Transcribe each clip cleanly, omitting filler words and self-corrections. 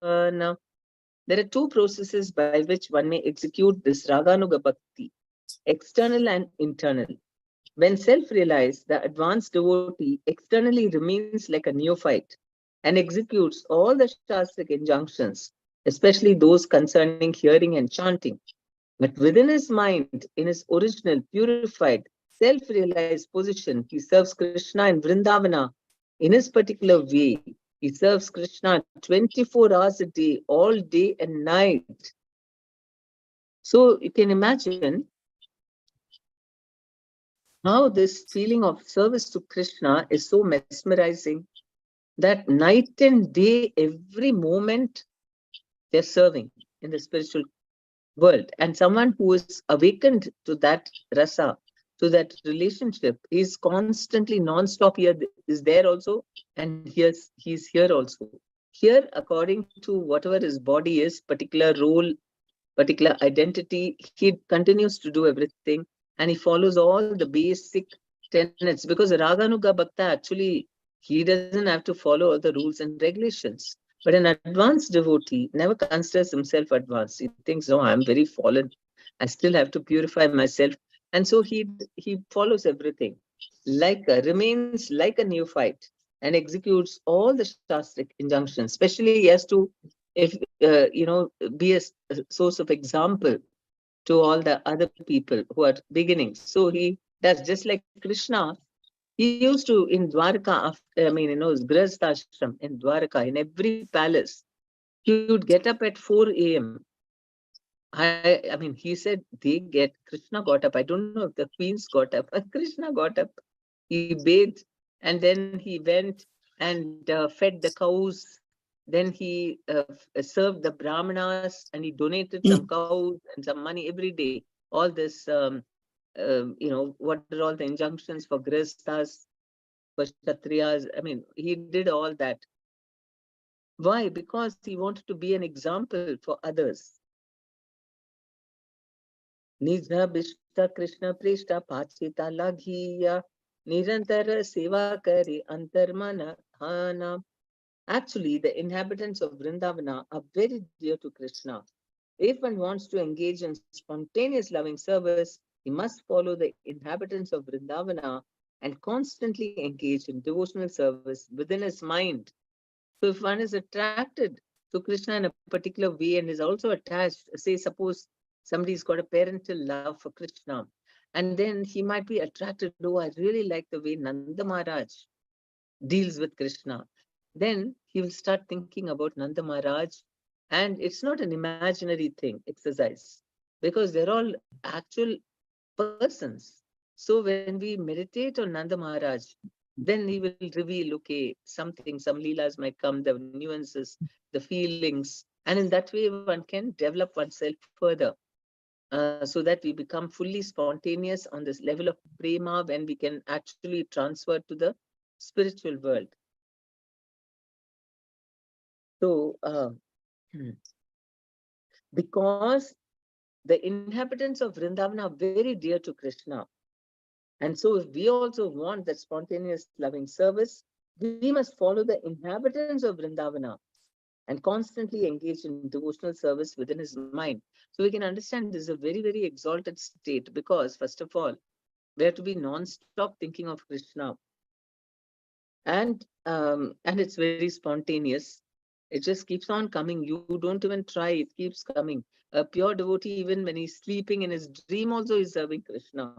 Now, there are two processes by which one may execute this Raganuga Bhakti, external and internal. When self-realized, the advanced devotee externally remains like a neophyte and executes all the Shastric injunctions, especially those concerning hearing and chanting. But within his mind, in his original, purified, self-realized position, he serves Krishna in Vrindavana in his particular way. He serves Krishna 24 hours a day, all day and night. So you can imagine how this feeling of service to Krishna is so mesmerizing that night and day, every moment, they're serving in the spiritual world. And someone who is awakened to that rasa, to that relationship, is constantly non-stop here, is there also, and he's here also. Here, according to whatever his body is, particular role, particular identity, he continues to do everything, and he follows all the basic tenets, because Raganuga Bhakta actually, he doesn't have to follow all the rules and regulations. But an advanced devotee never considers himself advanced. He thinks, no, I'm very fallen. I still have to purify myself. And so he follows everything, remains like a neophyte and executes all the Shastric injunctions. Especially, he has to, if be a source of example to all the other people who are beginning. So he does just like Krishna. He used to in Dwarka, his Grihasthashram in Dwarka, in every palace, he would get up at 4 a.m. I mean, he said Krishna got up. I don't know if the queens got up, but Krishna got up. He bathed, and then he went and fed the cows. Then he served the brahmanas, and he donated some cows and some money every day. All this, what are all the injunctions for grihasthas, for kshatriyas? I mean, he did all that. Why? Because he wanted to be an example for others. Nija Bishta Krishna Prishta Pachita Laghiya Nirantara Seva Kare Antarmana Hana. Actually, the inhabitants of Vrindavana are very dear to Krishna. If one wants to engage in spontaneous loving service, he must follow the inhabitants of Vrindavana and constantly engage in devotional service within his mind. So if one is attracted to Krishna in a particular way and is also attached, say, suppose somebody's got a parental love for Krishna, and then he might be attracted, oh, I really like the way Nanda Maharaj deals with Krishna. Then he will start thinking about Nanda Maharaj, and it's not an imaginary thing, exercise, because they're all actual persons. So when we meditate on Nanda Maharaj, then he will reveal, okay, something, some leelas might come, the nuances, the feelings, and in that way one can develop oneself further, so that we become fully spontaneous on this level of prema, when we can actually transfer to the spiritual world. So, because the inhabitants of Vrindavan are very dear to Krishna, and so if we also want that spontaneous loving service, we must follow the inhabitants of Vrindavana and constantly engage in devotional service within his mind. So we can understand this is a very, very exalted state, because first of all, we have to be non-stop thinking of Krishna. And it's very spontaneous. It just keeps on coming. You don't even try, it keeps coming. A pure devotee, even when he's sleeping, in his dream also is serving Krishna.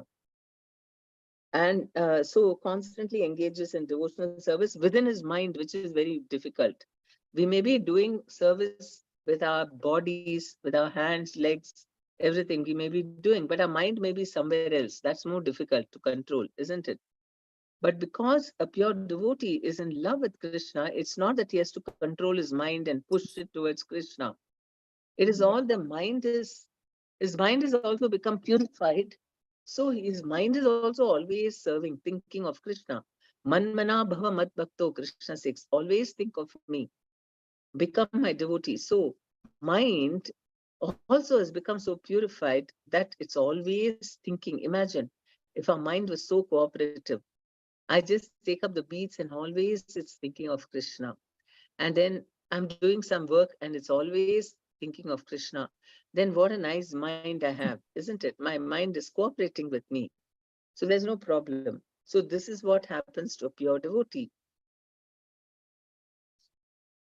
And so constantly engages in devotional service within his mind, which is very difficult. We may be doing service with our bodies, with our hands, legs, everything we may be doing, but our mind may be somewhere else. That's more difficult to control, isn't it? But because a pure devotee is in love with Krishna, it's not that he has to control his mind and push it towards Krishna. It is all the mind is, his mind is also become purified. So his mind is also always serving, thinking of Krishna. Manmana bhava mat bhakto, Krishna says, always think of me, become my devotee. So mind also has become so purified that it's always thinking. Imagine if our mind was so cooperative. I just take up the beats and always it's thinking of Krishna. And then I'm doing some work and it's always thinking of Krishna, then what a nice mind I have, isn't it? My mind is cooperating with me. So there's no problem. So this is what happens to a pure devotee.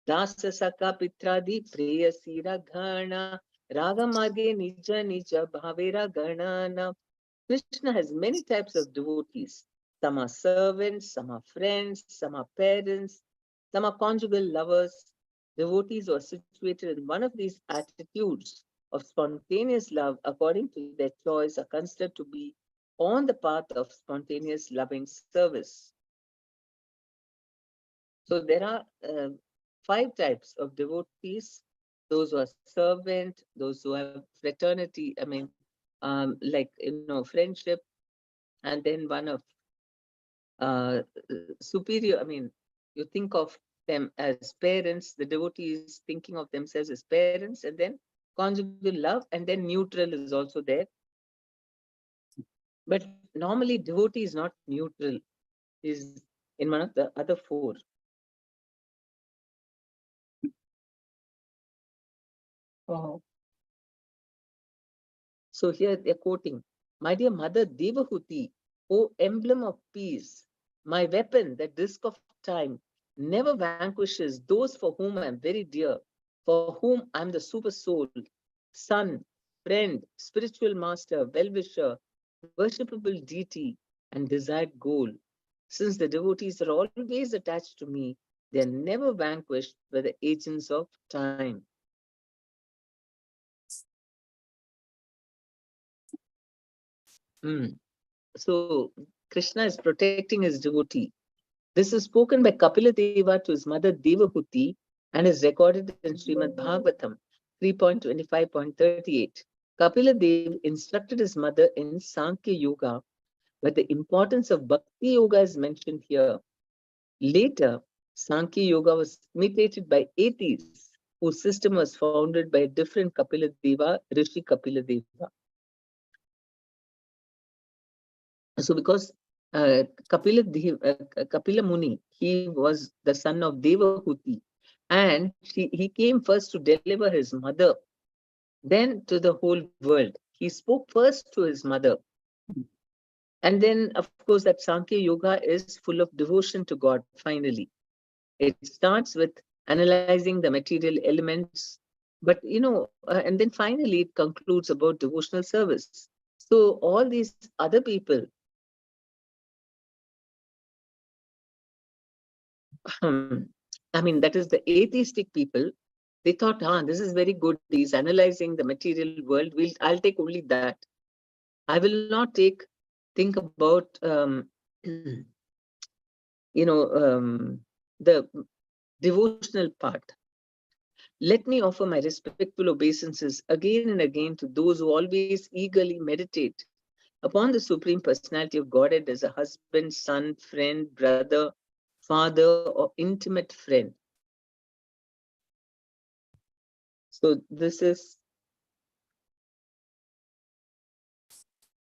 Dasa Saka Pitradi Preyasira Ghana Ragamarge Nija Nija Bhavera Ganana. Krishna has many types of devotees. Some are servants, some are friends, some are parents, some are conjugal lovers. Devotees are situated in one of these attitudes of spontaneous love according to their choice are considered to be on the path of spontaneous loving service. So there are 5 types of devotees: those who are servant, those who have fraternity, like, friendship, and then one of uh, superior, you think of them as parents, the devotees thinking of themselves as parents, and then conjugal love, and then neutral is also there. But normally devotee is not neutral, is in one of the other 4. Oh. So here they're quoting, "My dear mother Devahuti, O emblem of peace, my weapon, the disk of time, never vanquishes those for whom I am very dear, for whom I am the super soul, son, friend, spiritual master, well-wisher, worshipable deity, and desired goal. Since the devotees are always attached to me, they are never vanquished by the agents of time." Hmm. So Krishna is protecting his devotee. This is spoken by Kapila Deva to his mother Devahuti and is recorded in Srimad Bhagavatam 3.25.38. Kapila Dev instructed his mother in Sankhya Yoga, but the importance of Bhakti Yoga is mentioned here. Later, Sankhya Yoga was imitated by atheists whose system was founded by a different Kapila Deva, Rishi Kapila Deva. So because Kapila Muni, he was the son of Devahuti, and he came first to deliver his mother, then to the whole world. He spoke first to his mother. And then, of course, that Sankhya Yoga is full of devotion to God, finally. It starts with analyzing the material elements, but, and then finally it concludes about devotional service. So all these other people, that is the atheistic people, they thought, this is very good. He's analyzing the material world. I'll take only that. I will not think about, the devotional part. Let me offer my respectful obeisances again and again to those who always eagerly meditate upon the Supreme Personality of Godhead as a husband, son, friend, brother, father, or intimate friend. So this is,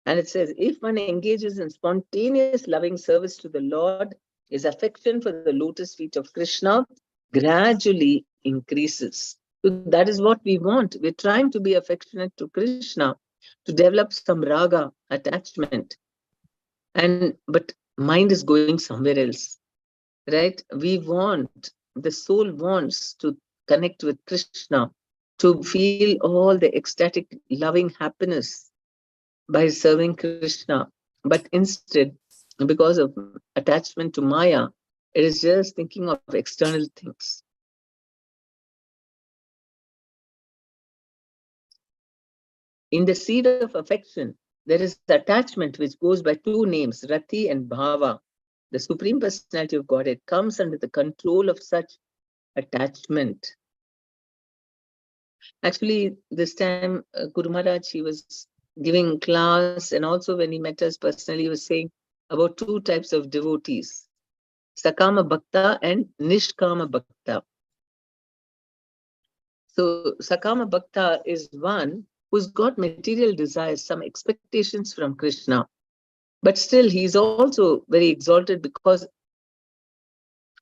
and it says, if one engages in spontaneous loving service to the Lord, his affection for the lotus feet of Krishna gradually increases. So that is what we want. We're trying to be affectionate to Krishna, to develop some raga attachment. But mind is going somewhere else, right? The soul wants to connect with Krishna, to feel all the ecstatic, loving happiness by serving Krishna. But instead, because of attachment to Maya, it is just thinking of external things. In the seed of affection, there is attachment which goes by 2 names, Rati and Bhava. The Supreme Personality of Godhead comes under the control of such attachment. Actually, this time, Guru Maharaj, he was giving class, and also when he met us personally, he was saying about 2 types of devotees, Sakama Bhakta and Nishkama Bhakta. So Sakama Bhakta is one who's got material desires, some expectations from Krishna, but still he's also very exalted because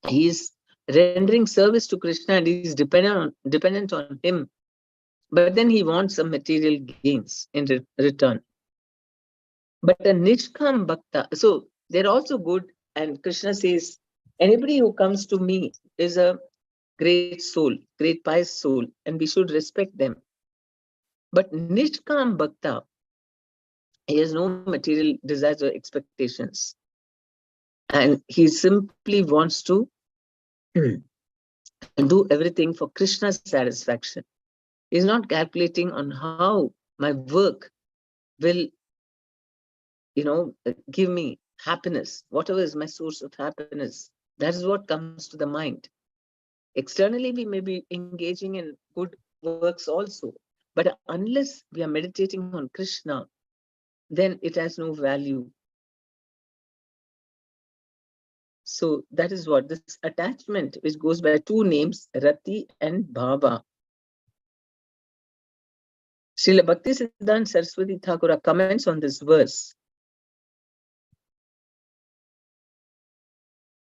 he's rendering service to Krishna, and he's dependent on him. But then he wants some material gains in return. But a Nishkam Bhakta, so they're also good. And Krishna says, anybody who comes to me is a great soul, great pious soul, and we should respect them. But Nishkam Bhakta, he has no material desires or expectations. And he simply wants to do everything for Krishna's satisfaction. He's not calculating on how my work will, give me happiness, whatever is my source of happiness. That is what comes to the mind. Externally, we may be engaging in good works also, but unless we are meditating on Krishna, then it has no value. So that is what this attachment, which goes by two names, Rati and Bhava. Srila Bhaktisiddhanta Saraswati Thakura comments on this verse.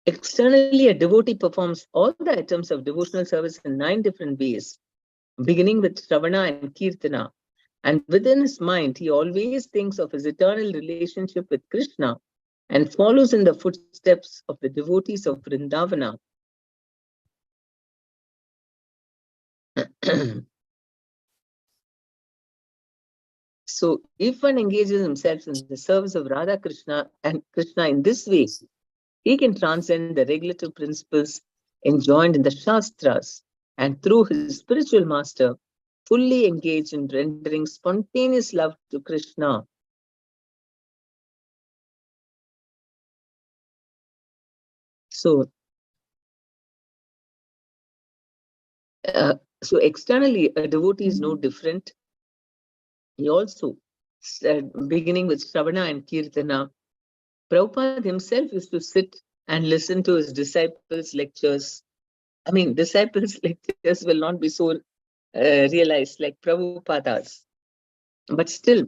Externally, a devotee performs all the items of devotional service in 9 different ways, beginning with Shravana and Kirtana. And within his mind, he always thinks of his eternal relationship with Krishna and follows in the footsteps of the devotees of Vrindavana. So, if one engages himself in the service of Radha Krishna and Krishna in this way, he can transcend the regulative principles enjoined in the Shastras and through his spiritual master, fully engage in rendering spontaneous love to Krishna. So, so externally, a devotee is no different. He also, beginning with Shravana and Kirtana, Prabhupada himself used to sit and listen to his disciples' lectures. I mean, disciples' lectures will not be so realized like Prabhupada's. But still,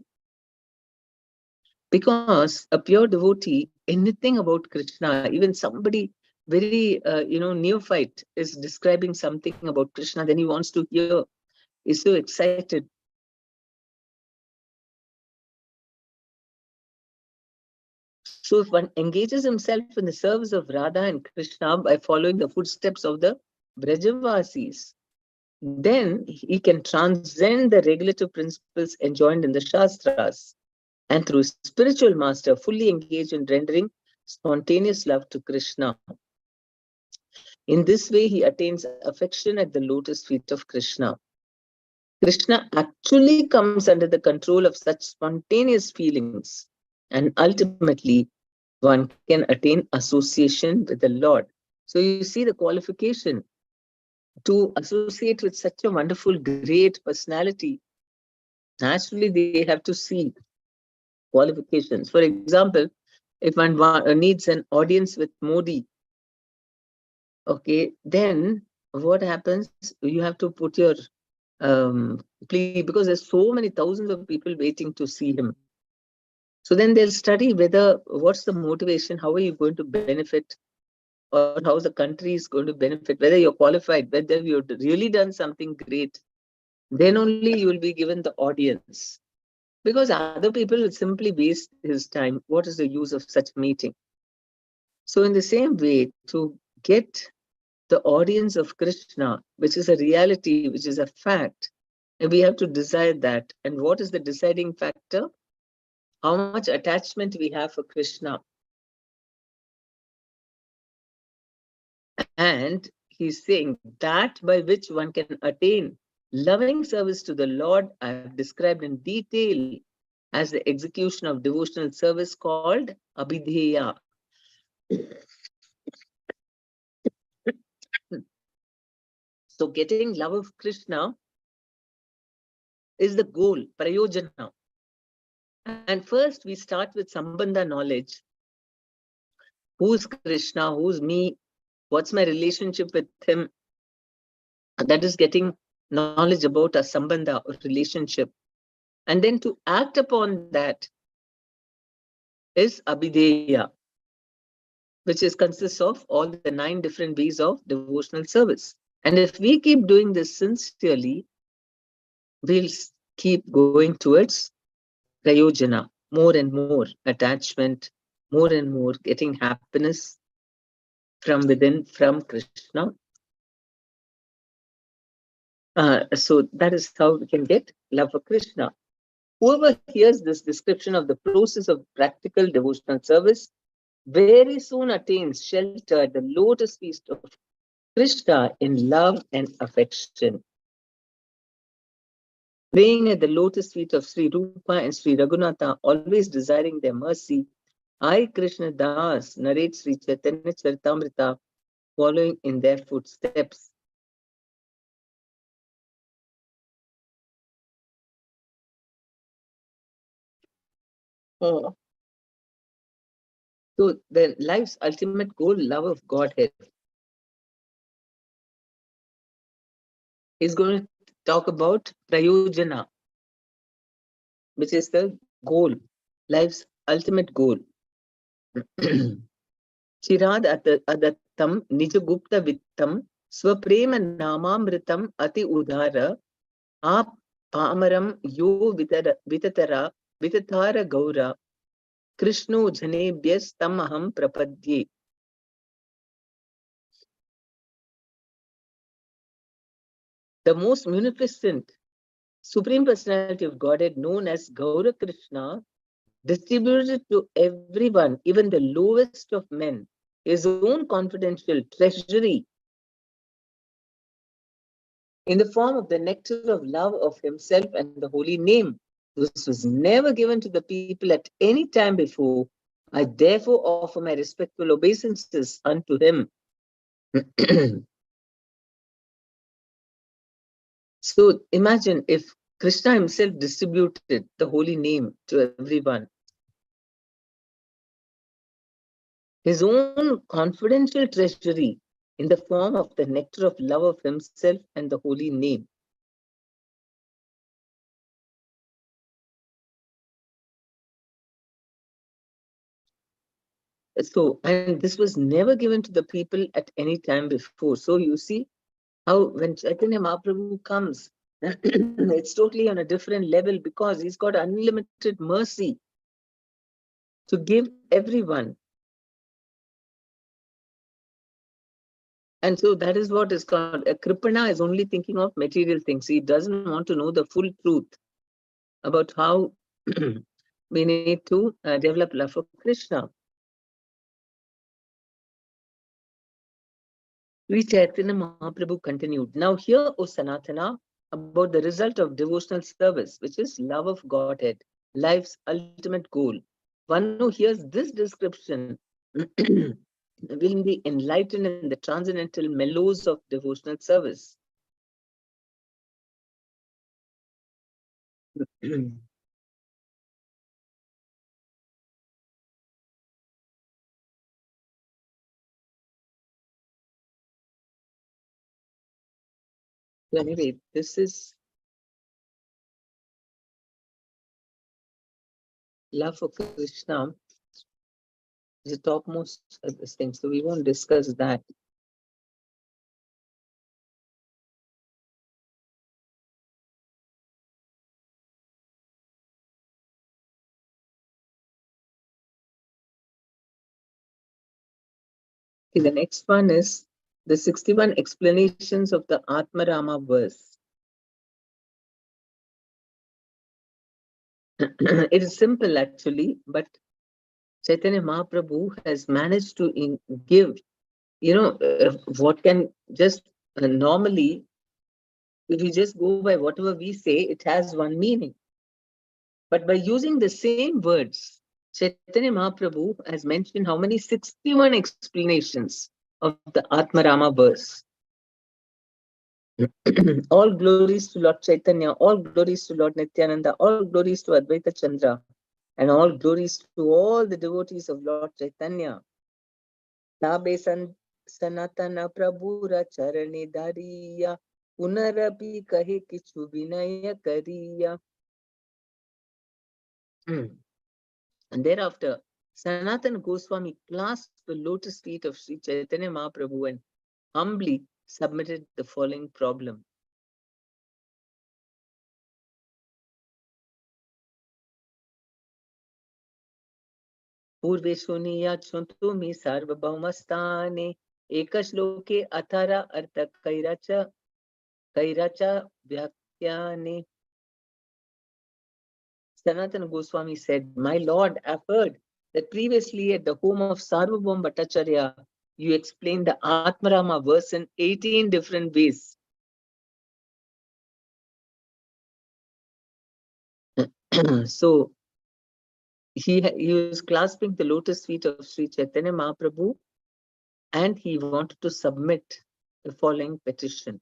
because a pure devotee, anything about Krishna, even somebody very, neophyte is describing something about Krishna, then he wants to hear, is so excited. So if one engages himself in the service of Radha and Krishna by following the footsteps of the Brajavasis, then he can transcend the regulative principles enjoined in the Shastras and through spiritual master fully engage in rendering spontaneous love to Krishna. In this way, he attains affection at the lotus feet of Krishna. Krishna actually comes under the control of such spontaneous feelings, and ultimately, one can attain association with the Lord. So you see the qualification to associate with such a wonderful, great personality. Naturally, they have to see qualifications. For example, if one needs an audience with Modi, okay, then what happens? You have to put your plea, because there's so many thousands of people waiting to see him. So then they'll study whether what's the motivation, how are you going to benefit, or how the country is going to benefit, whether you're qualified, whether you've really done something great. Then only you will be given the audience. Because other people will simply waste his time. What is the use of such meeting? So in the same way, to get the audience of Krishna, which is a reality, which is a fact, and we have to decide that. And what is the deciding factor? How much attachment we have for Krishna. And he's saying that by which one can attain loving service to the Lord, I have described in detail as the execution of devotional service called Abhidheya. So getting love of Krishna is the goal, prayojana. And first we start with Sambandha knowledge. Who's Krishna? Who's me? What's my relationship with him? That is getting knowledge about a Sambandha, relationship. And then to act upon that is Abhidheya. which is consists of all the 9 different ways of devotional service. And if we keep doing this sincerely, we'll keep going towards prayojana, more and more attachment, more and more getting happiness from within, from Krishna. So that is how we can get love for Krishna. Whoever hears this description of the process of practical devotional service very soon attains shelter at the lotus feet of Krishna in love and affection. Praying at the lotus feet of Sri Rupa and Sri Raghunatha, always desiring their mercy, I, Krishna Das, narrate Sri Chaitanya Charitamrita, following in their footsteps. Oh. So the life's ultimate goal, love of Godhead. He's going to talk about prayojana, which is the goal, life's ultimate goal. Chirad adattam nijagupta vittam swaprema namamritam ati udara ap pamaram yo vitatara gaura Krishno janebhyas tamaham prapadye. The most munificent Supreme Personality of Godhead, known as Gaura Krishna, distributed to everyone, even the lowest of men, his own confidential treasury in the form of the nectar of love of himself and the holy name. This was never given to the people at any time before. I therefore offer my respectful obeisances unto him. So imagine if Krishna himself distributed the holy name to everyone. His own confidential treasury in the form of the nectar of love of himself and the holy name. So, and this was never given to the people at any time before. So you see how when Chaitanya Mahaprabhu comes, it's totally on a different level because he's got unlimited mercy to give everyone. And so that is what is called a Kripana is only thinking of material things. He doesn't want to know the full truth about how we need to develop love for Krishna. Sri Chaitanya Mahaprabhu continued, now hear, O Sanatana, about the result of devotional service, which is love of Godhead, life's ultimate goal. One who hears this description will be enlightened in the transcendental mellows of devotional service. Anyway, this is love for Krishna, the topmost of this thing. So we won't discuss that. Okay, the next one is the 61 explanations of the Atmarama verse. It is simple actually, but Chaitanya Mahaprabhu has managed to give, what can just normally, if we just go by whatever we say, it has one meaning. But by using the same words, Chaitanya Mahaprabhu has mentioned how many 61 explanations of the Atmarama verse. All glories to Lord Chaitanya, all glories to Lord Nityananda, all glories to Advaita Chandra, and all glories to all the devotees of Lord Chaitanya. Tabe Sanatana Prabhura Charane Dariya, Punarapi Kahe Kichu Vinaya Kariya. And thereafter, Sanatana Goswami clasped the lotus feet of Sri Chaitanya Mahaprabhu and humbly submitted the following problem. Purveshoniya Chuntumi Sarvabhaumastane Ekashloke Athara Artha Kairacha Vyakyane. Sanatana Goswami said, "My Lord, I've heard that previously at the home of Sarvabhaum Bhattacharya, you explained the Atmarama verse in 18 different ways." So he was clasping the lotus feet of Sri Chaitanya Mahaprabhu and he wanted to submit the following petition.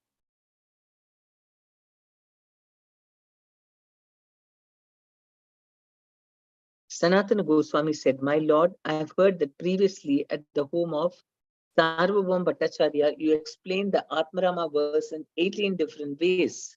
Sanatana Goswami said, "My Lord, I have heard that previously at the home of Sarvabhaum Bhattacharya, you explained the Atmarama verse in 18 different ways.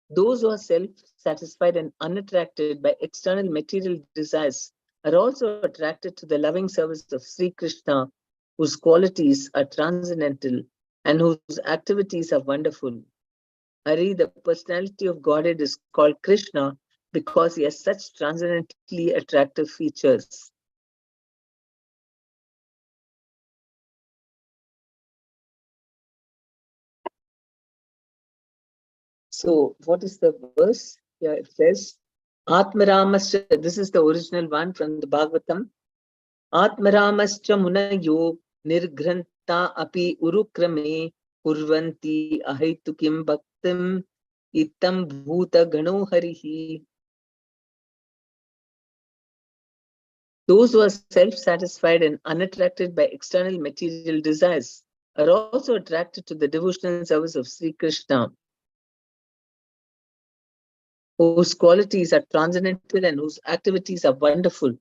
Those who are self-satisfied and unattracted by external material desires are also attracted to the loving service of Sri Krishna, whose qualities are transcendental and whose activities are wonderful. Hari, the personality of Godhead, is called Krishna because he has such transcendently attractive features." So, what is the verse? Here it says, Atmaramascha, this is the original one from the Bhagavatam. Atmaramascha munayo nirgranta api urukrame kurvanti ahitukim bhaktim itam bhuta gano harihi. Those who are self-satisfied and unattracted by external material desires are also attracted to the devotional service of Sri Krishna, whose qualities are transcendental and whose activities are wonderful.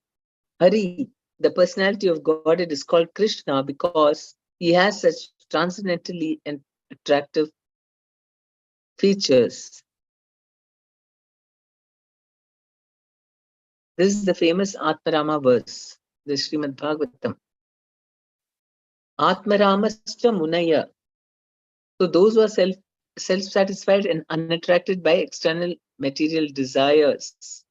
Hari, the personality of Godhead, is called Krishna because he has such transcendentally and attractive features. This is the famous Atmarama verse, the Srimad Bhagavatam. Atmaramascha munaya. So those who are self-satisfied and unattracted by external material desires.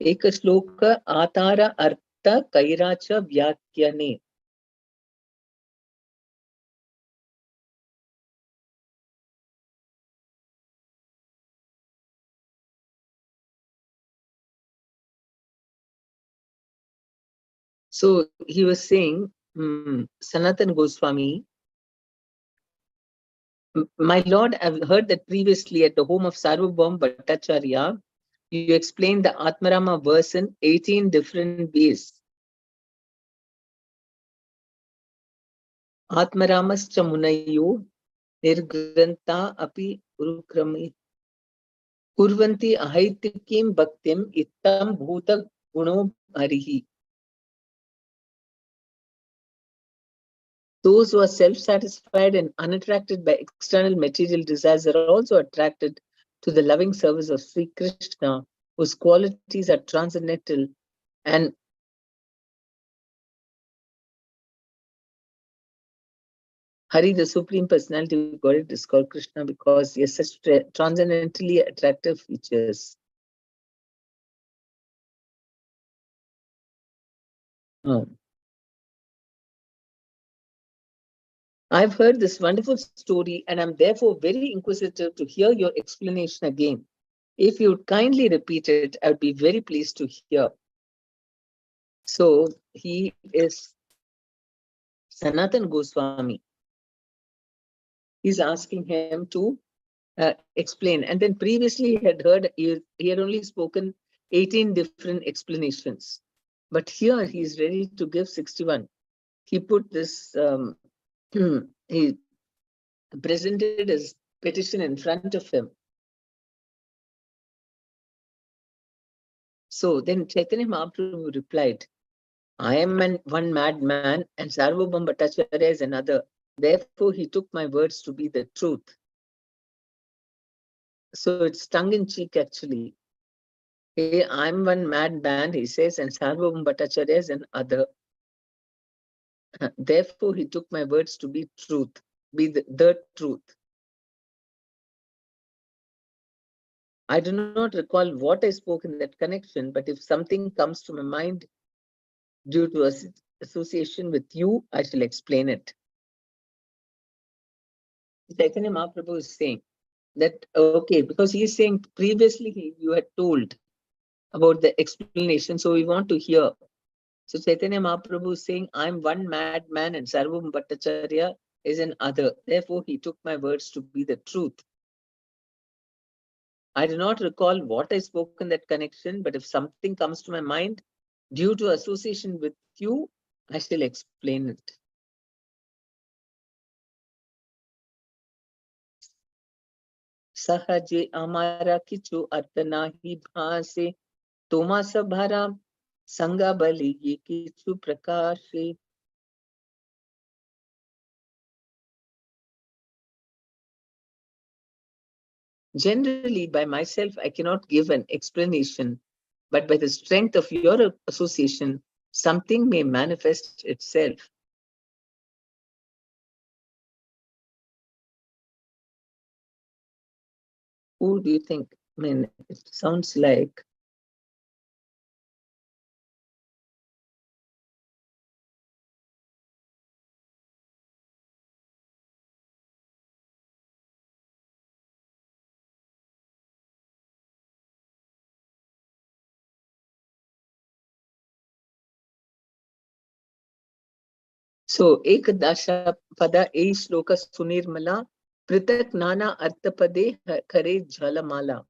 Ekashloka Atara Artha Kairacha Vyakyane. So he was saying, Sanatana Goswami, "My Lord, I've heard that previously at the home of Sarvabhaum Bhattacharya, you explained the Atmarama verse in 18 different ways. Atmaramascha munayo nirgranta api urukrami kurvanti ahaitikim bhaktim ittam bhuta guno harihi." Those who are self-satisfied and unattracted by external material desires are also attracted to the loving service of Sri Krishna, whose qualities are transcendental and Hari, the Supreme Personality of Godhead, is called Krishna because he has such transcendently attractive features. I've heard this wonderful story and I'm therefore very inquisitive to hear your explanation again. If you would kindly repeat it, I would be very pleased to hear. So he is Sanatan Goswami. He's asking him to explain. And then previously he had heard, he had only spoken 18 different explanations. But here he is ready to give 61. He put this, he presented his petition in front of him. So then Chaitanya Mahaprabhu replied, "I am one madman and Sarvabhaum Bhattacharya is another. Therefore, he took my words to be the truth. So it's tongue in cheek, actually. Hey, I'm one mad man, he says, and Sarvabhauma Bhattacharya is another. Therefore, he took my words to be truth, be the truth. I do not recall what I spoke in that connection, but if something comes to my mind due to association with you, I shall explain it. Chaitanya Mahaprabhu is saying that, okay, because he is saying previously you had told about the explanation, so we want to hear. So Chaitanya Mahaprabhu is saying, I'm one madman and Sarvabhauma Bhattacharya is an other. Therefore, he took my words to be the truth. I do not recall what I spoke in that connection, but if something comes to my mind due to association with you, I shall explain it. Sahaje amara kichu artanahi bhase toma sabhara sanga bali ye kichu prakashe. Generally, by myself, I cannot give an explanation, but by the strength of your association, something may manifest itself. Who do you think? I mean, it sounds like so Ekadasha Pada E Shloka Sunirmala Pritak Nana Arthapade Kare Jhalamala.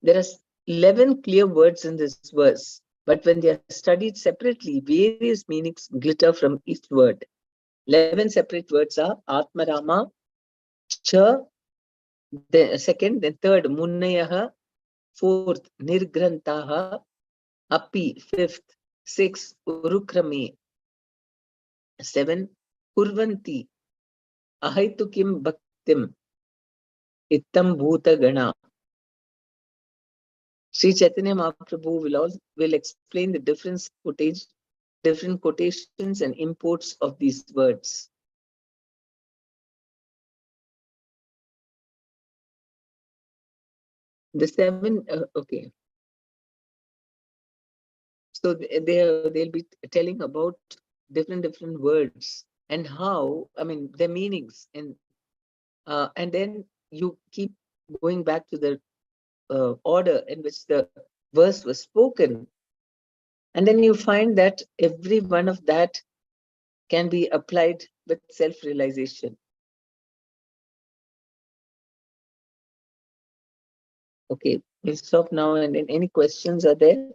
There are 11 clear words in this verse, but when they are studied separately, various meanings glitter from each word. 11 separate words are Atmarama, Cha, the second, then third, Munnayaha, fourth, Nirgrantaha, Api, fifth, sixth, Urukrame, seven, Kurvanti, Ahaitukim Bhaktim, Ittam Bhuta Gana. Sri Chaitanya Mahaprabhu will explain the different quotations and imports of these words. The seven, okay. So they'll be telling about different words and how, I mean, their meanings, and then you keep going back to the order in which the verse was spoken, and then you find that every one of that can be applied with self-realization. Okay, we'll stop now, and then any questions are there?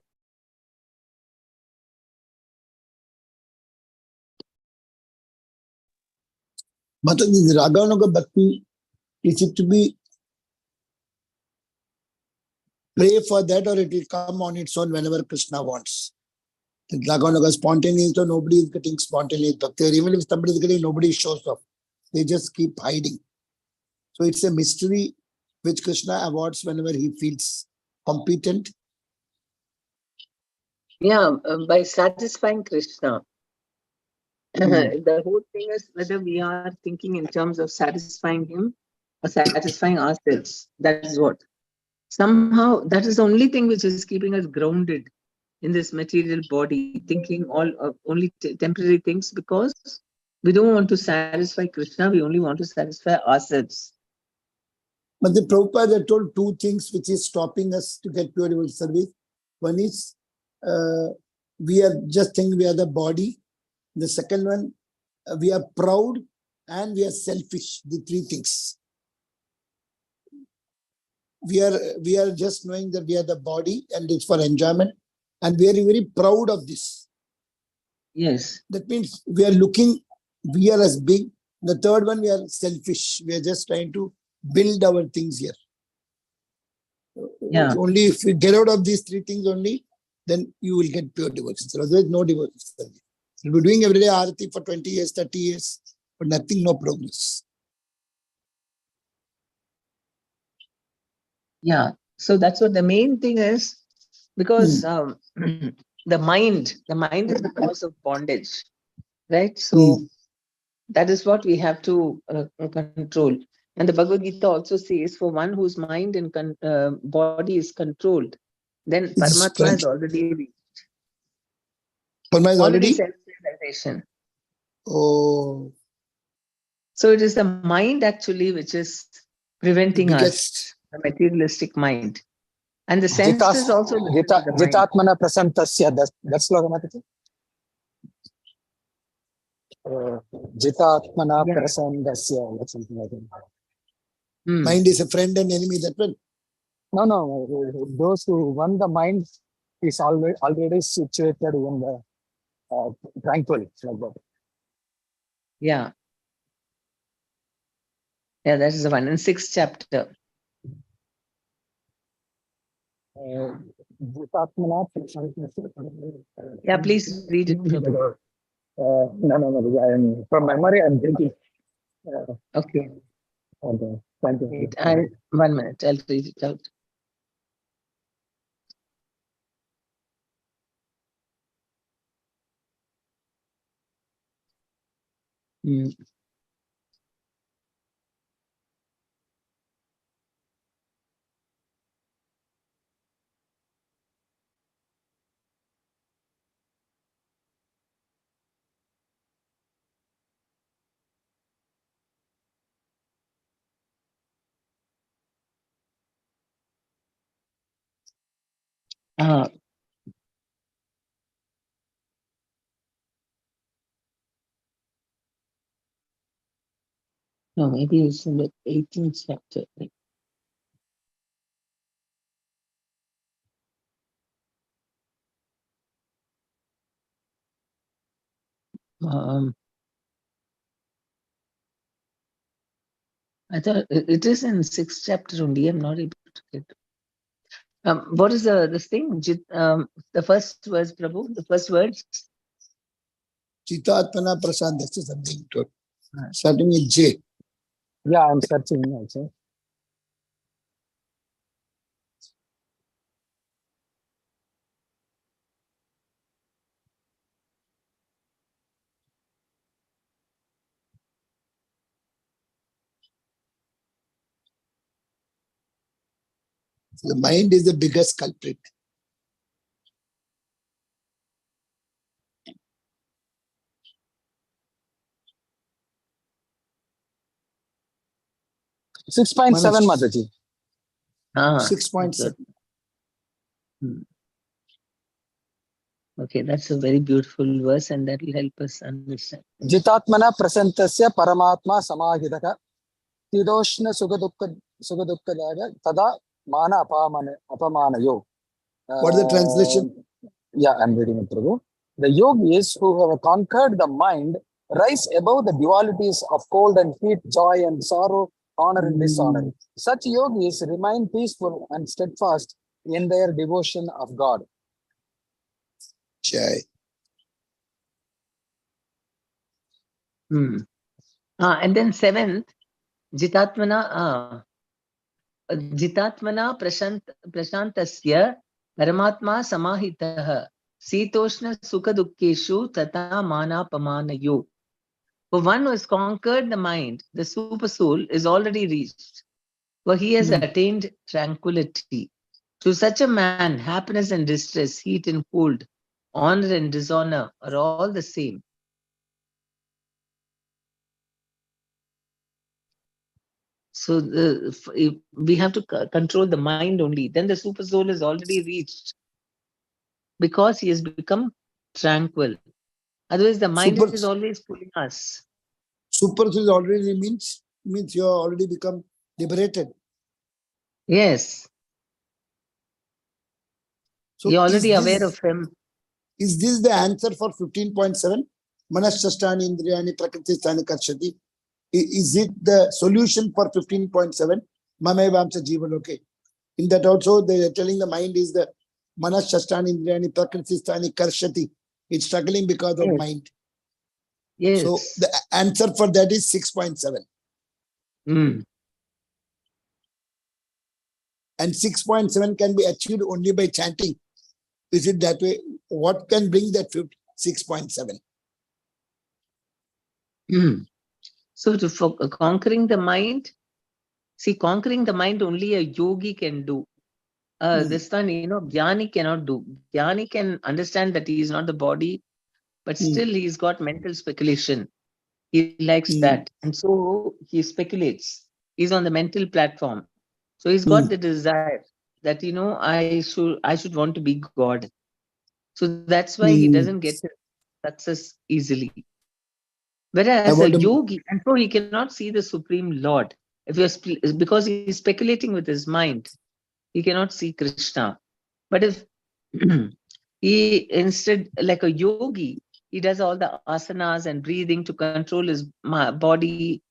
But the Raganuga Bhakti, is it to be pray for that, or it will come on its own whenever Krishna wants? The Raganuga spontaneous, so nobody is getting spontaneous bhakti. Or even if somebody is getting, nobody shows up. They just keep hiding. So it's a mystery which Krishna awards whenever he feels competent. Yeah, by satisfying Krishna. The whole thing is whether we are thinking in terms of satisfying him or satisfying ourselves. That is what. Somehow, that is the only thing which is keeping us grounded in this material body, thinking all only temporary things, because we don't want to satisfy Krishna, we only want to satisfy ourselves. But the Prabhupada told two things which is stopping us to get pure devotional service. One is we are just thinking we are the body. The second one, we are proud and we are selfish. The three things. We are just knowing that we are the body and it's for enjoyment, and we are very proud of this. Yes. That means we are looking, we are as big. The third one, we are selfish. We are just trying to build our things here. Yeah. Only if you get out of these three things only, then you will get pure devotion. Otherwise, no devotion. You'll be doing every day Aarati for 20 years, 30 years. but nothing, no progress. Yeah. So that's what the main thing is, because the mind is the cause of bondage, right? So that is what we have to control. And the Bhagavad Gita also says, for one whose mind and body is controlled, then It's Paramatma is already Parma is already. self-realization. Oh, So it is the mind actually which is preventing the us, biggest. the materialistic mind. And the senses also listen to the mind. Jitatmana prasantasya. That's Logamataji. Jitatmana Yeah. prasantasya. That's something like that. Mind is a friend and enemy. That one. No. Those who won the mind is already situated in the tranquil, like that. Yeah. Yeah, that is the one. In 6th chapter. Jitatmana prasantasya. Yeah, please read it, Prabhu. No. I am from memory. I'm thinking. Okay. Okay. Thank you. Wait, 1 minute. I'll read it out. No, maybe it's in the 18th chapter. I thought it is in 6th chapter only. I'm not able to get. What is this thing? The first words, Prabhu. The first words. Jitatmana prasantasya, something to it. Starting with J. Yeah, I'm searching also. The mind is the biggest culprit. Six 6.7, Mataji. 6.7. Okay, that's a very beautiful verse, and that will help us understand. Jitatmana prasantasya paramatma samahitaka tidoshna sugadukadaga tada mana apamanayo. What is the translation? Yeah, I'm reading it through. The yogis who have conquered the mind rise above the dualities of cold and heat, joy and sorrow, honor and dishonor. Such yogis remain peaceful and steadfast in their devotion of God. Jai. And then 7th, Jitatmana prashantasya paramatma samahitaha sitoshna sukha dukkeshu tata mana pamanayo. For one who has conquered the mind, the super soul is already reached, for he has attained tranquility. To such a man, happiness and distress, heat and cold, honor and dishonor are all the same. So we have to control the mind only. Then the super soul is already reached, because he has become tranquil. Otherwise, the mind is always pulling us. Super soul already means you have already become liberated. Yes. So You're already aware of him. Is this the answer for 15.7? Manashashtani indriyani prakriti-sthani karshati. Is it the solution for 15.7? Mamevamsa jivaloke. In that also they are telling the mind is the manashashtani indriyani prakriti-sthani karshati. It's struggling because of mind. Yes. So the answer for that is 6.7. Mm. And 6.7 can be achieved only by chanting. Is it that way? What can bring that 6.7? Mm. So for conquering the mind, see, conquering the mind only a yogi can do. This one, Jnani cannot do. Jnani can understand that he is not the body, but still he's got mental speculation. He likes that. And so he speculates. He's on the mental platform. So he's got the desire that, I should want to be God. So that's why he doesn't get success easily. Whereas a yogi, and so he cannot see the Supreme Lord. If you're because he's speculating with his mind, he cannot see Krishna. But if he instead, like a yogi, he does all the asanas and breathing to control his body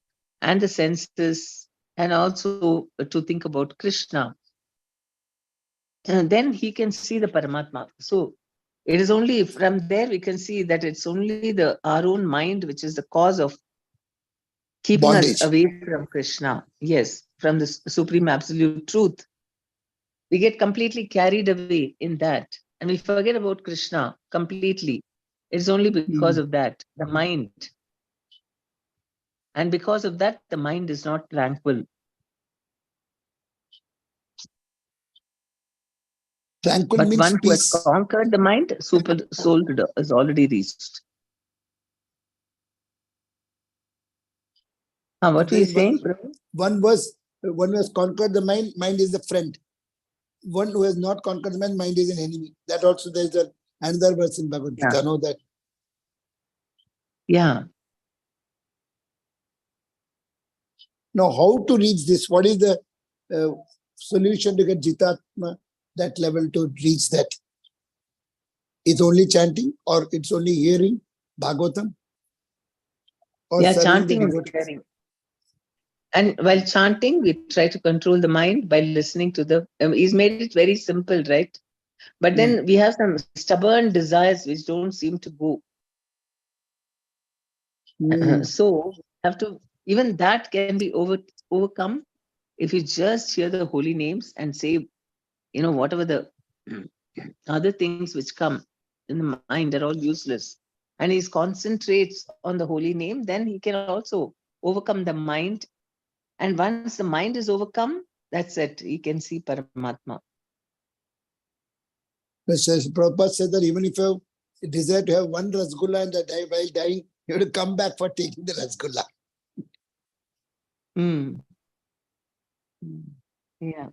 and the senses, and also to think about Krishna. And then he can see the Paramatma. So it is only from there we can see that it's only our own mind which is the cause of keeping Bondage. us away from Krishna. Yes, from the supreme absolute truth. We get completely carried away in that, and we forget about Krishna completely. It's only because of that, the mind. And because of that, the mind is not tranquil. Tranquil But means one who has peace. conquered the mind, super soul is already reached. What were you saying, Prabhu? One who has conquered the mind, mind is a friend. One who has not conquered the mind is an enemy. That also there is another verse in Bhagavad Gita. Know that. Yeah. Now, how to reach this? What is the solution to get Jitatma, that level, to reach that? It's only chanting, or it's only hearing Bhagavatam, or serving the Chanting and devotees? hearing. And while chanting, we try to control the mind by listening to he's made it very simple, right? But then we have some stubborn desires which don't seem to go. So have to, even that can be overcome if you just hear the holy names and say, whatever the other things which come in the mind are all useless. And he concentrates on the holy name, then he can also overcome the mind. And once the mind is overcome, that's it. He can see Paramatma. Prabhupada said that even if you desire to have one rasgulla and while dying, you have to come back for taking the rasgulla. Yeah.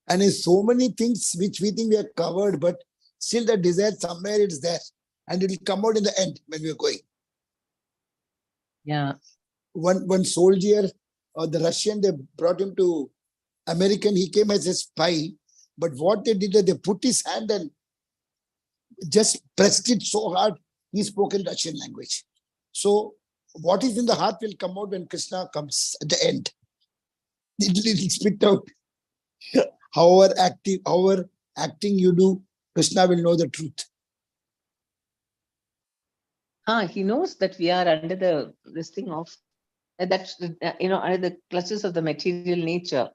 And there's so many things which we think we are covered, but still the desire somewhere it's there, and it will come out in the end when we are going. Yeah. One soldier, or the Russian, they brought him to American. He came as a spy, but what they did, they put his hand and just pressed it so hard, he spoke in Russian language. So what is in the heart will come out when Krishna comes at the end. It will spit out. However acting you do, Krishna will know the truth. He knows that we are under this thing of that's under the clutches of the material nature.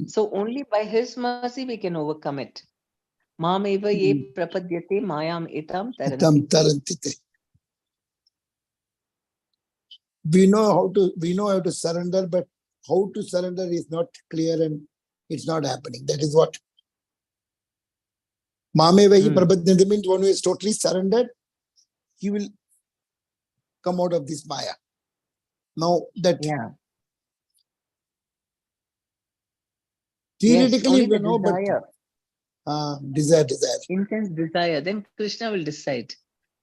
So only by his mercy we can overcome it. Mameva ye prapadyate mayam etam tarantite. We know how to surrender, but how to surrender is not clear, and it's not happening. That is what Mameva ye prapadyate means. One who is totally surrendered, he will come out of this Maya. Now that theoretically we know, desire. But desire. Intense desire. Then Krishna will decide.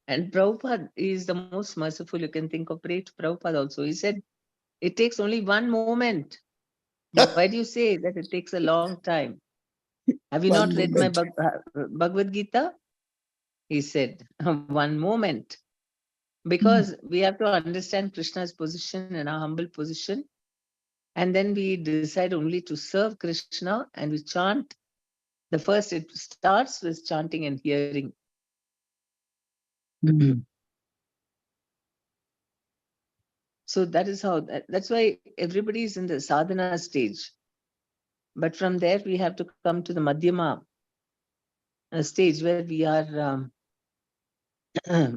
And Prabhupada is the most merciful you can think of. Pray to Prabhupada also. He said, it takes only one moment. Why do you say that it takes a long time? Have you not read my Bhagavad Gita? He said, one moment. Because we have to understand Krishna's position and our humble position. And then we decide only to serve Krishna, and we chant. It starts with chanting and hearing. So that is how, that's why everybody is in the sadhana stage. But from there, we have to come to the Madhyama stage where we are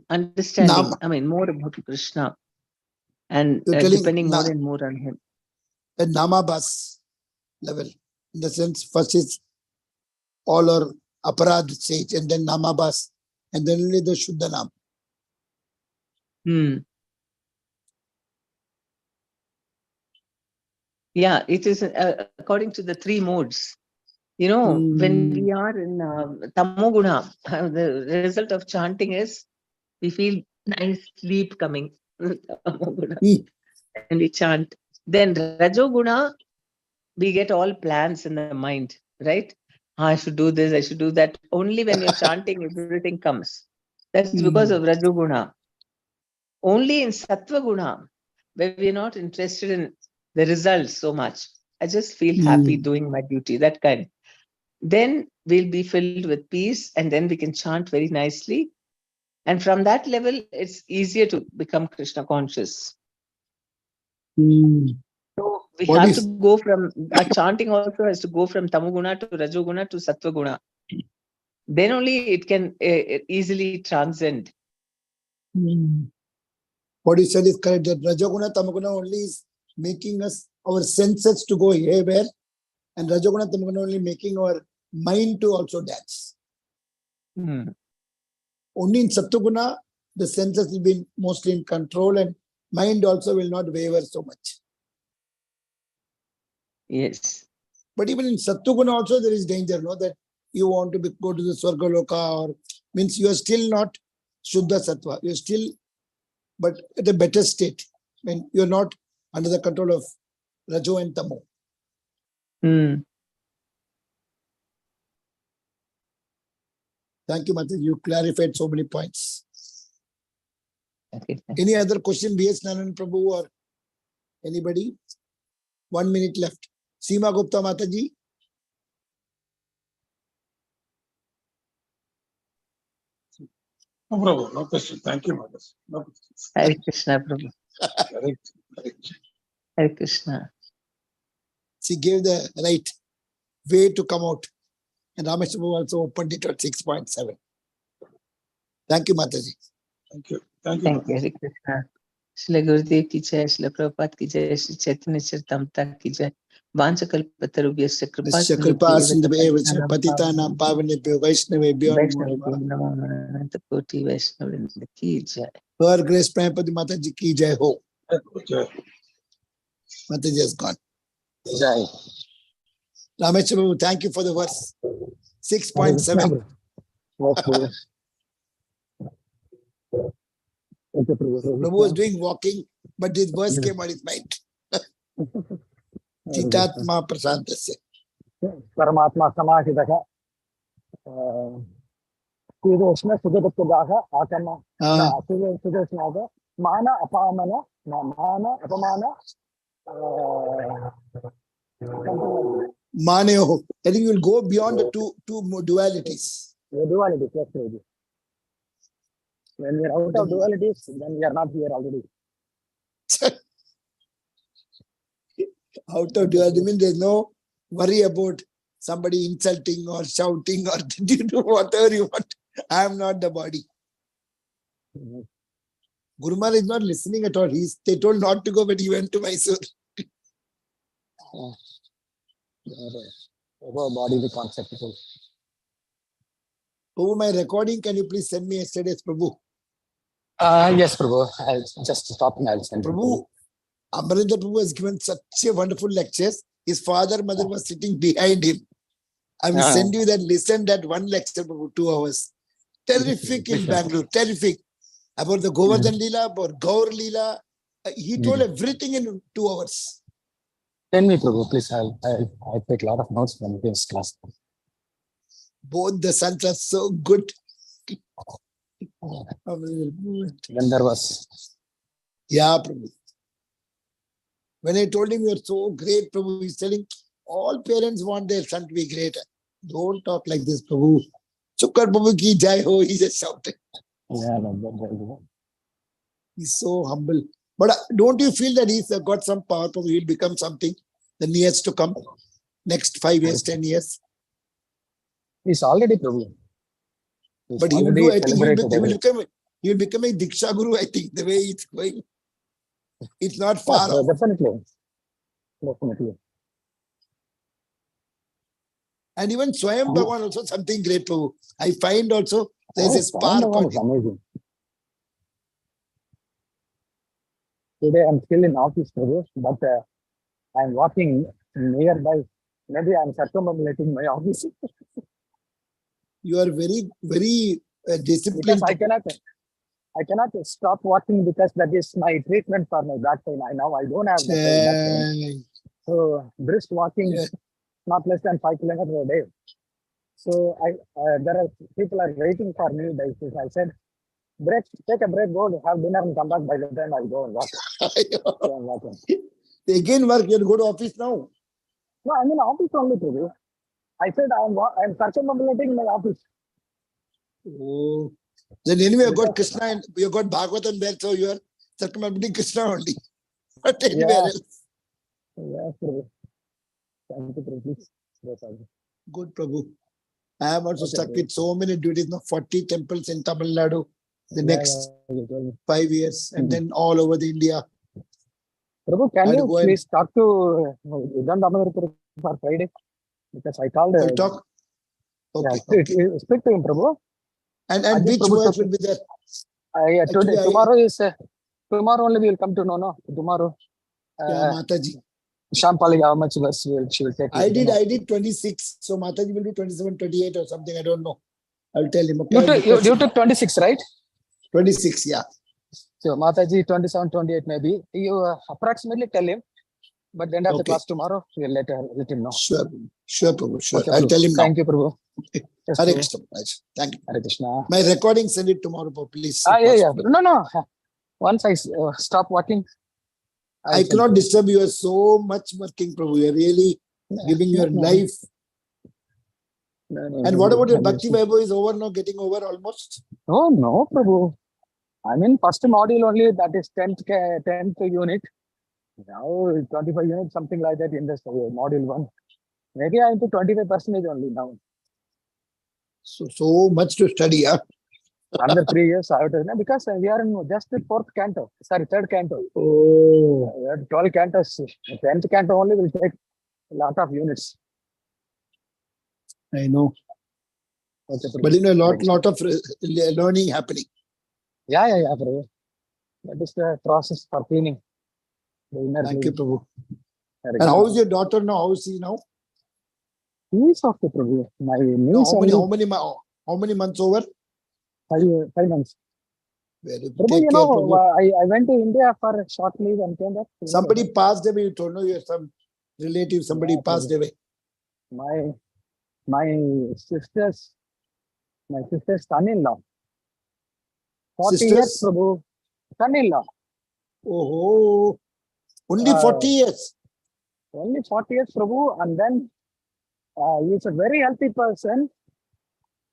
understanding, Nam, I mean, more about Krishna and you're telling depending more and more on him. a Namabhas level. In the sense, first is all or aparad stage, and then Namabhas, and then only the Shuddha Nam. Yeah, it is according to the three modes. You know, when we are in Tamoguna, the result of chanting is we feel nice sleep coming. Tamoguna. And we chant. Then Rajoguna, we get all plans in the mind, right? I should do this, I should do that. Only when you're chanting, everything comes. That's because of Rajoguna. Only in Sattva Guna, where we're not interested in the results so much. I just feel happy doing my duty, that kind. Then we'll be filled with peace, and then we can chant very nicely. And from that level, it's easier to become Krishna conscious. So we have to go from, our chanting also has to go from Tamoguna to Rajoguna to Sattva-guna. Then only it can easily transcend. What you said is correct, that Rajoguna, Tamoguna only is making us, our senses to go haywire, and Rajoguna, Tamoguna only making our mind to also dance. Only in Sattva-guna, the senses will be mostly in control, and mind also will not waver so much. Yes. But even in Sattva-guna also there is danger, no? That you want to go to the Swargaloka, or means you are still not Shuddha Sattva. You are still, but at a better state. When you are not under the control of Rajo and Tamo. Thank you, Mataji. You clarified so many points. Okay. Any other question, B.S. Nanan Prabhu or anybody? 1 minute left. Seema Gupta Mataji. No, Prabhu, no question. Thank you, Mataji. No questions. Hare Krishna, Prabhu. Correct. Correct. Hare Krishna. She gave the right way to come out. And Rameswar Prabhu also opened it at 6.7. Thank you, Mataji. Thank you. Thank you, Thank you, Mataji. Hare Krishna. Shri Gurudev ki jai, Shri Prabhupada ki jai, Shri Chaitanya Charitamrita ki jai. Vanchakalpatarubhyasya kripa sindhubhyev Patitanam Pavanebhyo Vaishnavebhyo Namo Namaha. Vaishnavakoti Vaishnavrinda ki jai. Her Grace Prabhupada Mataji ki jai ho. Jai. Mataji has gone. Jai. Rameswar Prabhu, thank you for the verse. 6.7. Prabhu was doing walking, but this verse came on his mind. Chitatma Prasantasya. Paramatma Samahidaka. Sudeshna Sudapadaha Akama. Sudeshnaga. Mana Apamana. Mana Apamana. Maneho. I think you will go beyond the two dualities. The dualities, yes, Prabhu. When we are out of dualities, then we are not here already. Out of duality means there's no worry about somebody insulting or shouting or do whatever you want. I am not the body. Guru Maharaj is not listening at all. They told not to go, but he went to Mysore. Body the concept. Prabhu, my recording, can you please send me yesterday's Prabhu? Yes, Prabhu. I'll just stop and I'll send Prabhu, Amarinder Prabhu has given such a wonderful lectures. His father, mother was sitting behind him. I will send you that, listen that one lecture, Prabhu, 2 hours. Terrific in Bangalore, terrific. About the Govardhan Leela, about Gaur Leela. He told everything in 2 hours. Send me, Prabhu, please. I'll take a lot of notes from this class. Both the sons are so good. Then there was. Yeah, Prabhu. When I told him, you're so great, Prabhu, he's telling, all parents want their son to be great. Don't talk like this, Prabhu. Chukkar Prabhu ki jai ho, he just shouted. Yeah, He's so humble. But don't you feel that he's got some power? Probably he'll become something. Then he has to come next 5 years, 10 years. He's already Prabhu. He's But he will already do. I think celebrated. he will become a Diksha Guru. I think the way it's going, it's not Yes, far off. definitely. Definitely. And even Swayam Bhagavan also something great too. I find also there's a spark Swayam Bhagavan on is him. amazing. Today I'm still in office, Prabhu, but I'm walking nearby. Maybe I'm circumambulating my office You are very, very because disciplined. I cannot stop walking because that is my treatment for my back pain. Now I don't have that back pain. So brisk walking, Yeah. not less than 5 kilometers a day. So there are people are waiting for me. I said, break, take a break, go have dinner and come back. By the time I'll go and walk. So I'm walking. Again, work. You have to go to office now. No, I'm in office only today. I said I'm circumambulating my office. Oh. Then anyway, you got Krishna and you got Bhagavatam there, so you are circumambulating Krishna only. But anywhere Yeah. else. Yeah, Prabhu. Thank you, Prabhu. Please. Yes, Prabhu. Good, Prabhu. I am also Okay, stuck Prabhu. with so many duties now. 40 temples in Tamil Nadu. The Yeah, next you told me. 5 years, and Mhm. then all over the India. Prabhu, can I had to you go and please talk to Udan Damodar for Friday? Because I called. I'll talk. Yeah, Okay. speak to him, Prabhu. And Ajit which Prabhu words took- will be there? Yeah, Actually, tomorrow only we will come to know. Tomorrow, Yeah, Mataji. Shampali, how much verse she will take? I did 26. So Mataji will do 27, 28 or something. I don't know. I'll tell him. Okay. You took 26, right? 26, yeah. So Mataji 27, 28 maybe. You approximately tell him. But the end of the Okay. class tomorrow, we'll let him know. Sure, Prabhu. Sure. Okay, I'll Prabhu. tell him now. Thank you, Prabhu. Okay. Yes, Hare Prabhu. Krishna. Maharaj. Thank you. Hare Krishna. My recording, send it tomorrow, Prabhu, please. Yeah. No. Once I stop working, I cannot disturb you. You are so much working, Prabhu. You are really giving your life. And what about your Bhakti Vaibhav is over now, getting over almost? No, Prabhu. I'm in first module only, that is 10th unit. Now 25 units, something like that in this module 1. Maybe I'm to 25% only now. So much to study, huh? Another 3 years I have to, because we are in just the 4th canto. Sorry, 3rd canto. Oh. We have 12 cantos. 10th canto only will take a lot of units. I know. Okay, But a lot of learning happening. Yeah, Prabhu. That is the process for cleaning. The inner Thank you, cleaning. Prabhu. And how is your daughter now? How is she now? He is okay, Prabhu. My niece How many months over? 5 months. Very Prabhu, Take you care, know, Prabhu. I went to India for a short leave and came back. Somebody passed away. You told me you have some relative. Somebody passed away. My sister's son-in-law. 40 years, Sisters? Prabhu. Son-in-law. Oh, only 40 years. Only 40 years, Prabhu. And then he's a very healthy person.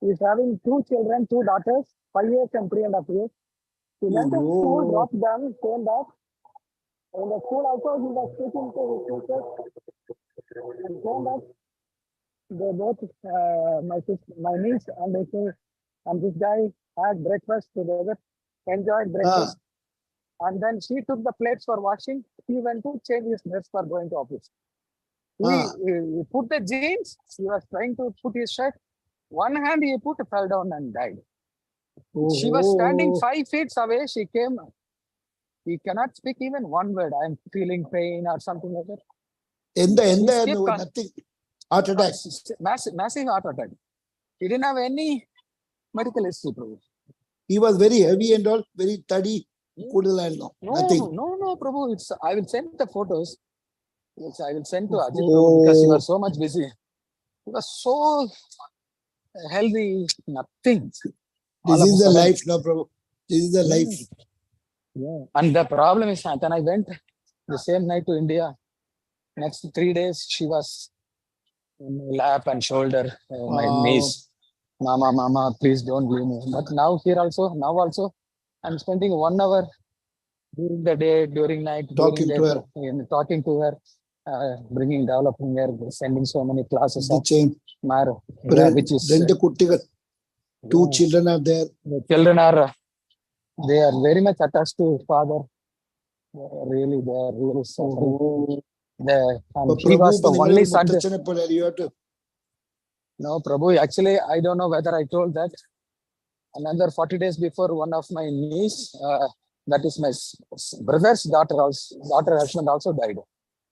He's having 2 children, 2 daughters, 5 years and 3.5 years. He went to school, dropped them, came back. In the school also, he was speaking to his teachers and came back. They both, my niece and this guy had breakfast together, enjoyed breakfast. And then she took the plates for washing. He went to change his dress for going to office. He put the jeans. He was trying to put his shirt. One hand he put, fell down and died. She was standing 5 feet away. She came. He cannot speak even one word. I'm feeling pain or something like that. Nothing. Heart attack. Massive heart attack. He didn't have any medical history, Prabhu. He was very heavy and all, very taddy. Nothing. No, Prabhu. I will send the photos. Yes, I will send to Ajit Prabhu because he was so much busy. He was so healthy, nothing. This is the life, no, Prabhu. This is the life. Yeah. And the problem is, then I went the same night to India. Next 3 days, she was in my lap and shoulder, my knees. Mama, please don't leave me. But now also, I'm spending 1 hour during the day, during night, Talking to her. talking to her, developing her, sending so many classes The of chain. which is Two yeah, children are there. the children are they are very much attached to father. They are really suffering. Oh. And he was the only son. You have to. No, Prabhu, actually, I don't know whether I told that. Another 40 days before, one of my niece, that is my brother's daughter husband also died.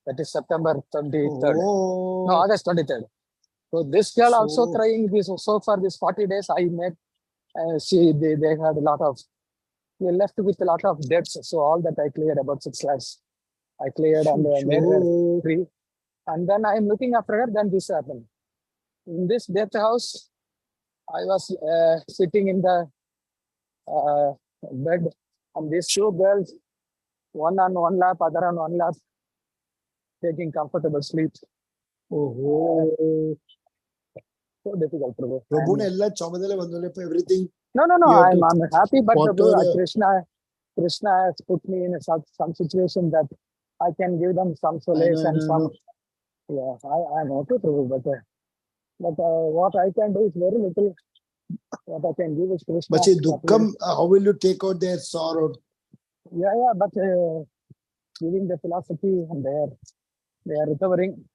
That is September 23rd. Oh. No, August 23rd. So this girl also So- crying. So far, this 40 days I met, they had a lot of, we left with a lot of debts. So all that I cleared, about 6 lakhs. I cleared and made her Sure. free. And then I'm looking after her, then this happened. In this death house, I was sitting in the bed, and these two girls, one on one lap, other on one lap, taking comfortable sleep. Oh. So difficult, Prabhu. Prabhu ne ella chamadale vandole pa everything. No, You have I'm to happy, but Prabhu, water- Krishna has put me in some situation that I can give them some solace I and know. some. Yeah, I'm okay, Prabhu, but what I can do is very little. What I can give is Krishna. But see, dukkam, how will you take out their sorrow? Yeah, but giving the philosophy, and they are recovering.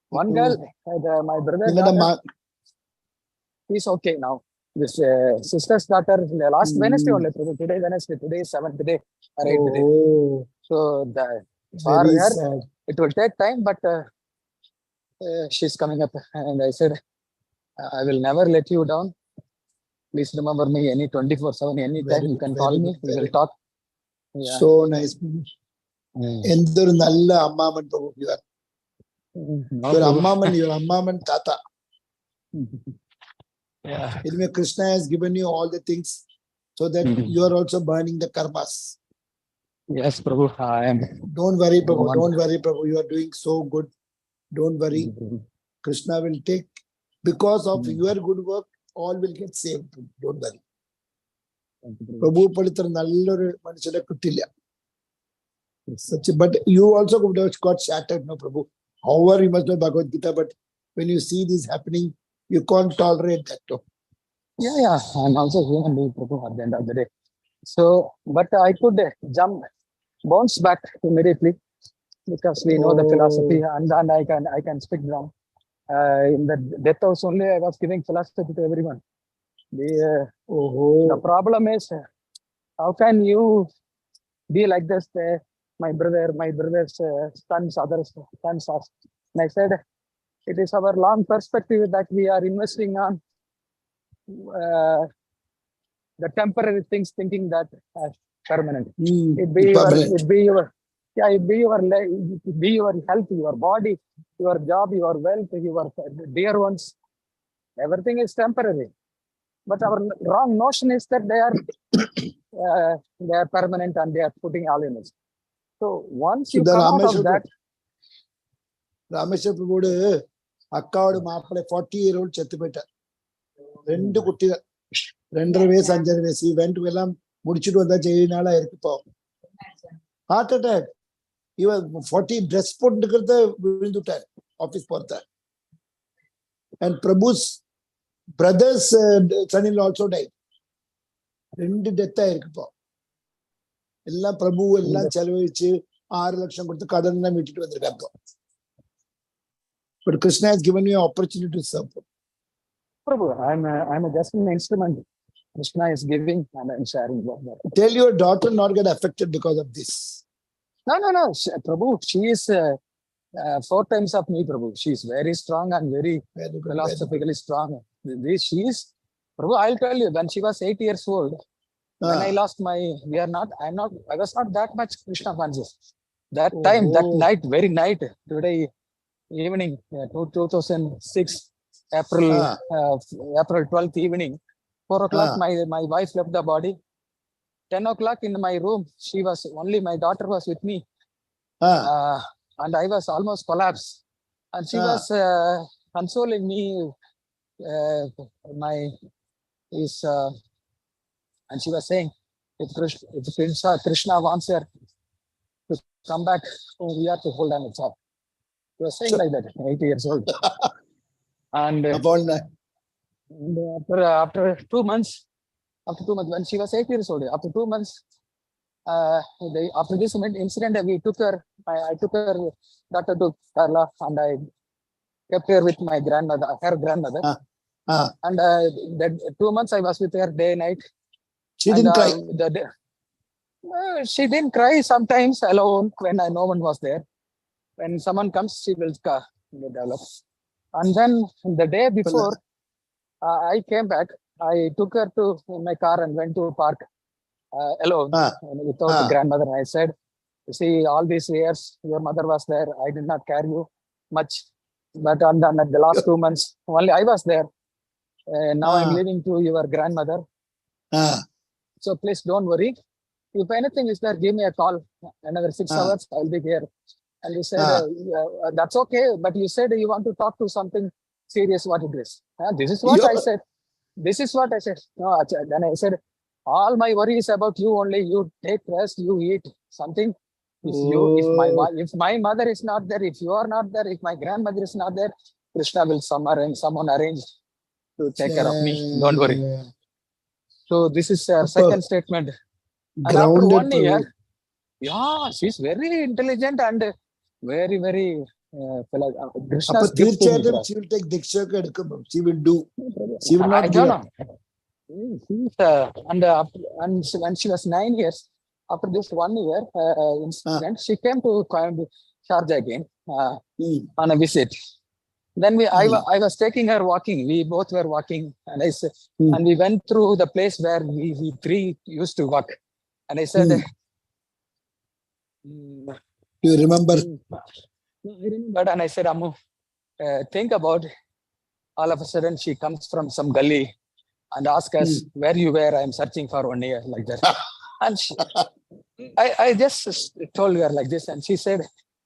One girl, my brother, Ningada ma- is okay now. This sister's daughter, last Wednesday only, Prabhu. Today Wednesday, today is 7th day, or 8th day. Oh, So for very her, sad. it will take time, but she's coming up. And I said, I will never let you down. Please remember me any 24/7, anytime you can call me. We will talk. Yeah. So nice. എന്തൊരു നല്ല അമ്മാമൻ പ്രഭു. You are No, your Prabhu. ammaman, your ammaman tata. Yeah. Anyway, Krishna has given you all the things so that you are also burning the karmas. Yes, Prabhu. I am. Don't worry, Prabhu. Wonderful. Don't worry, Prabhu. You are doing so good. Don't worry. Krishna will take, because of your good work, all will get saved. Don't worry. Prabhu palitra nalloru manushyane kittilla. Such, but you also got shattered, no, Prabhu. However, you must know Bhagavad Gita, but when you see this happening, you can't tolerate that. No? Yeah. I'm also human being, Prabhu, at the end of the day. So, but I could bounce back immediately because we know the philosophy, and I can speak down. In the death house only, I was giving philosophy to everyone. The problem is, how can you be like this? My brother's sons, other sons. And I said, it is our long perspective that we are investing on the temporary things, thinking that permanent. It be your health, your body, your job, your wealth, your dear ones. Everything is temporary. But our wrong notion is that they are permanent and they are putting all in us. So once you come out of that, Rameswar Prabhu அக்காவோட மாப்பிள்ளை 40-year-old செத்து போயிட்டார். 2 குட்டிகள், 2.5 வயசு 5.5 வயசு. Event எல்லாம் முடிச்சுட்டு வந்தா 7 நாளா இருக்கு. இப்போ ஹார்ட் அட்டாக். இவன் 40 ட்ரெஸ் போட்டுக்கிறத விழுந்துட்டார் ஆபீஸ் போறத. And Prabhu's brother's son-in-law also died. 2 death ஆயிருக்கு. இப்போ எல்லாம் பிரபு எல்லாம் செலவழிச்சு 6 லட்சம் கொடுத்து கடன் எல்லாம் விட்டுட்டு வந்திருக்காங்க. But Krishna has given you an opportunity to serve. Prabhu, I'm just an instrument. Krishna is giving and I'm sharing. Tell your daughter not get affected because of this. No. Prabhu, she is 4 times of me, Prabhu. She is very strong and very philosophically strong. She is, Prabhu, I'll tell you, when she was 8 years old, when I lost I was not that much Krishna conscious. That time, that night, very night, today evening, 2006, April 12th evening, 4 o'clock, my wife left the body. 10 o'clock in my room, only my daughter was with me. And I was almost collapsed. And she was consoling me. And she was saying, if Krishna wants her to come back, we have to hold on its up. He was saying like that, 80 years old. And Upon that. after 2 months, when she was 8 years old, after 2 months, after this incident, we took her. I took her daughter to Kerala, and I kept her with my grandmother, her grandmother. And that 2 months I was with her day and night. She didn't cry. She didn't cry sometimes alone when no one was there. When someone comes, she will develop. And then the day before I came back, I took her to in my car and went to a park alone without the grandmother. And I said, see, all these years your mother was there. I did not care you much. But on the last 2 months, only I was there. Now I'm leaving to your grandmother. So please don't worry. If anything is there, give me a call. Another 6 hours, I'll be here. And he said, that's okay. But you said you want to talk to something serious, what it is. This is what I said. This is what I said. No, then I said, all my worry is about you only. You take rest, you eat something. If my mother is not there, if you are not there, if my grandmother is not there, Krishna will someone arrange to take care of me. Don't worry. So this is a second statement. And after 1 year, she's very intelligent and very, very Krishna's gift to me. She will take Diksha. She will do. She will not give up. And when she was 9 years, after this 1 year incident, she came to Sharjah again on a visit. Then I was taking her walking. We both were walking, and I said, and we went through the place where we three used to walk. And I said, you remember? I remembered, and I said, Ammu, think about. All of a sudden, she comes from some gully and asks us where you were. I'm searching for 1 year, like that. And I just told her like this, and she said,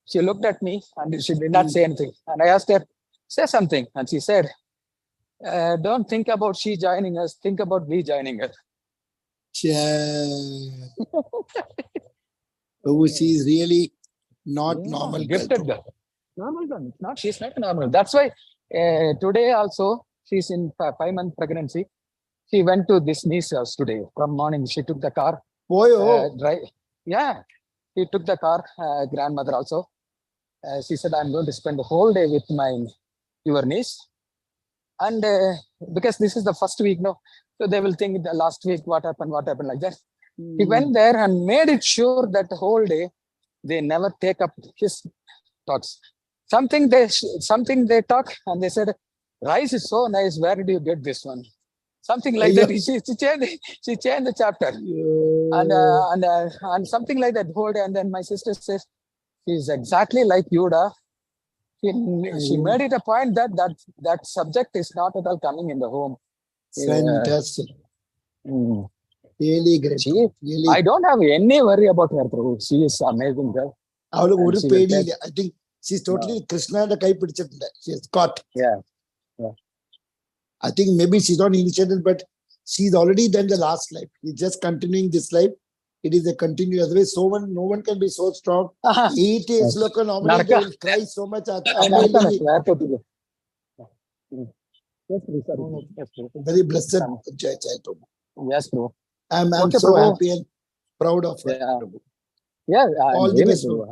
she looked at me and she did not say anything. And I asked her, say something. And she said, don't think about she joining us. Think about we joining her. Oh, she's really not normal. Gifted girl. Normal girl. No, she's not normal. That's why today also, she's in 5-month pregnancy. She went to this niece house today. From morning, she took the car. She took the car, grandmother also. She said, I'm going to spend the whole day with your niece. And because this is the first week, no, so they will think the last week, what happened like that. He went there and made it sure that the whole day, they never take up his thoughts. Something they talk, and they said, rice is so nice. Where did you get this one? Something like that. She changed the chapter. And something like that whole day. And then my sister says, she's exactly like Yuda. She made it a point that subject is not at all coming in the home. Fantastic. Really great. I don't have any worry about her. She is amazing girl. I think she's totally Krishna and she has caught. Yeah. I think maybe she's not initiated, but she's already done the last life. She's just continuing this life. It is a continuous way. No one can be so strong. 8 years, look, normally they will cry so much. Very blessed. Yes, bro. I'm so happy and proud of her. Yeah, all the best, bro.